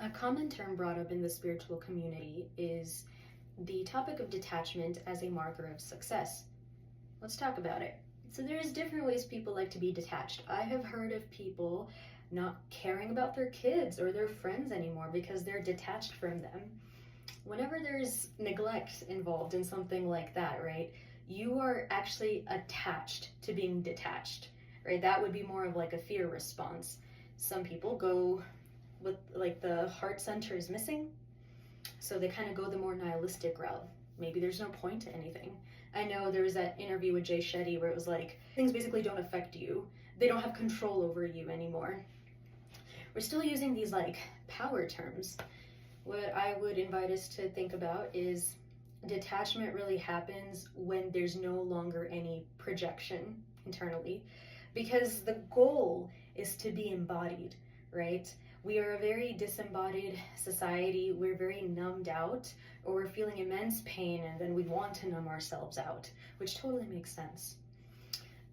A common term brought up in the spiritual community is the topic of detachment as a marker of success. Let's talk about it. So there's different ways people like to be detached. I have heard of people not caring about their kids or their friends anymore because they're detached from them. Whenever there's neglect involved in something like that, right, you are actually attached to being detached, right? That would be more of like a fear response. Some people go with like the heart center is missing, so they kind of go the more nihilistic route. Maybe there's no point to anything. I know there was that interview with Jay Shetty where it was like, things basically don't affect you. They don't have control over you anymore. We're still using these like power terms. What I would invite us to think about is detachment really happens when there's no longer any projection internally, because the goal is to be embodied, right? We are a very disembodied society. We're very numbed out, or we're feeling immense pain and then we want to numb ourselves out, which totally makes sense.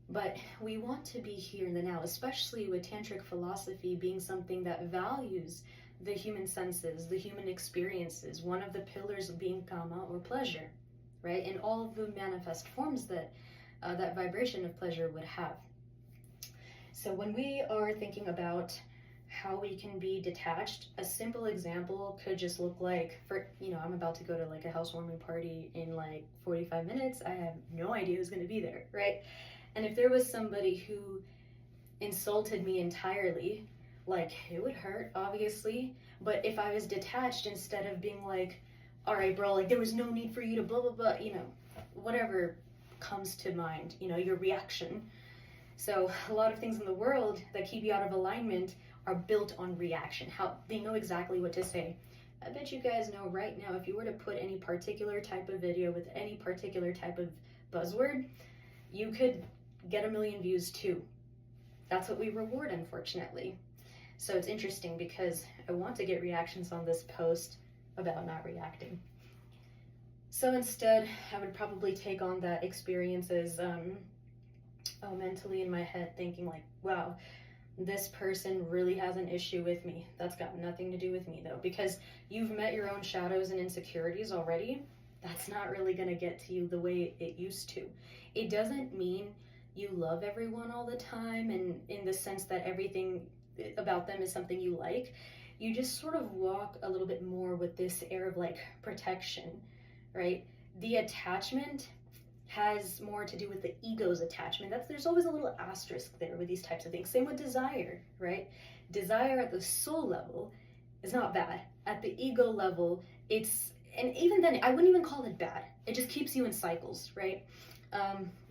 But we want to be here in the now, especially with tantric philosophy being something that values the human senses, the human experiences, one of the pillars of being kama or pleasure, right? And all of the manifest forms that that vibration of pleasure would have. So when we are thinking about how we can be detached, a simple example could just look like, I'm about to go to like a housewarming party in like 45 minutes. I have no idea who's going to be there, right? And if there was somebody who insulted me entirely, like it would hurt, obviously. But if I was detached, instead of being like, all right, bro, like there was no need for you to blah, blah, blah, whatever comes to mind, your reaction. So a lot of things in the world that keep you out of alignment are built on reaction. How they know exactly what to say. I bet you guys know right now, if you were to put any particular type of video with any particular type of buzzword, you could get 1 million views too. That's what we reward, unfortunately. So it's interesting because I want to get reactions on this post about not reacting. So instead, I would probably take on that experience as mentally in my head, thinking like, wow, this person really has an issue with me. That's got nothing to do with me though, because you've met your own shadows and insecurities already. That's not really going to get to you the way it used to. It doesn't mean you love everyone all the time and in the sense that everything about them is something you like. You just sort of walk a little bit more with this air of like protection, right? The attachment has more to do with the ego's attachment. There's always a little asterisk there with these types of things. Same with desire, right? Desire at the soul level is not bad. At the ego level, and even then, I wouldn't even call it bad. It just keeps you in cycles, right?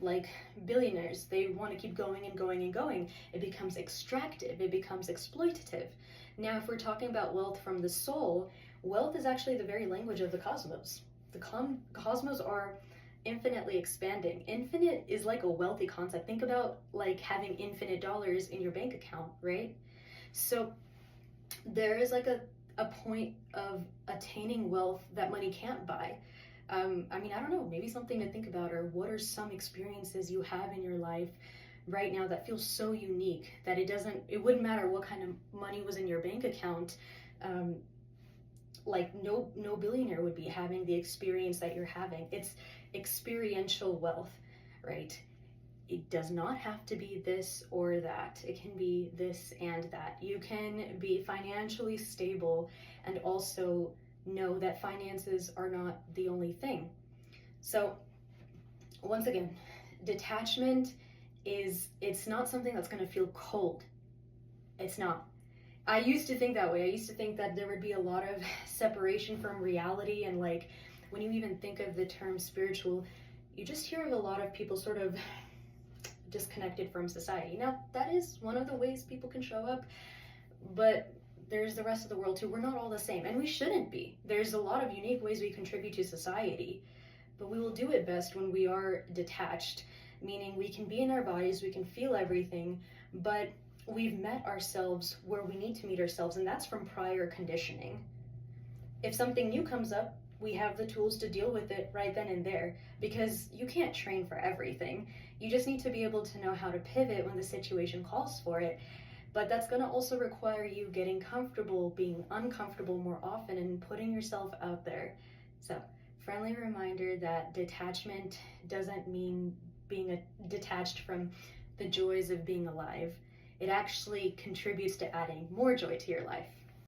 Like billionaires, they want to keep going and going and going. It becomes extractive, it becomes exploitative. Now, if we're talking about wealth from the soul, wealth is actually the very language of the cosmos. The cosmos are infinitely expanding. Infinite is like a wealthy concept. Think about like having infinite dollars in your bank account, right? So there is like a point of attaining wealth that money can't buy. I don't know, maybe something to think about, or what are some experiences you have in your life right now that feels so unique that it wouldn't matter what kind of money was in your bank account. Like no billionaire would be having the experience that you're having. It's experiential wealth, right? It does not have to be this or that. It can be this and that. You can be financially stable and also know that finances are not the only thing. So once again, detachment it's not something that's going to feel cold. It's not. I used to think that way. I used to think that there would be a lot of separation from reality, and like when you even think of the term spiritual, you just hear of a lot of people sort of disconnected from society. Now, that is one of the ways people can show up, but there's the rest of the world too. We're not all the same, and we shouldn't be. There's a lot of unique ways we contribute to society, but we will do it best when we are detached, meaning we can be in our bodies, we can feel everything, but we've met ourselves where we need to meet ourselves, and that's from prior conditioning. If something new comes up, we have the tools to deal with it right then and there, because you can't train for everything. You just need to be able to know how to pivot when the situation calls for it. But that's going to also require you getting comfortable being uncomfortable more often and putting yourself out there. So, friendly reminder that detachment doesn't mean being detached from the joys of being alive. It actually contributes to adding more joy to your life.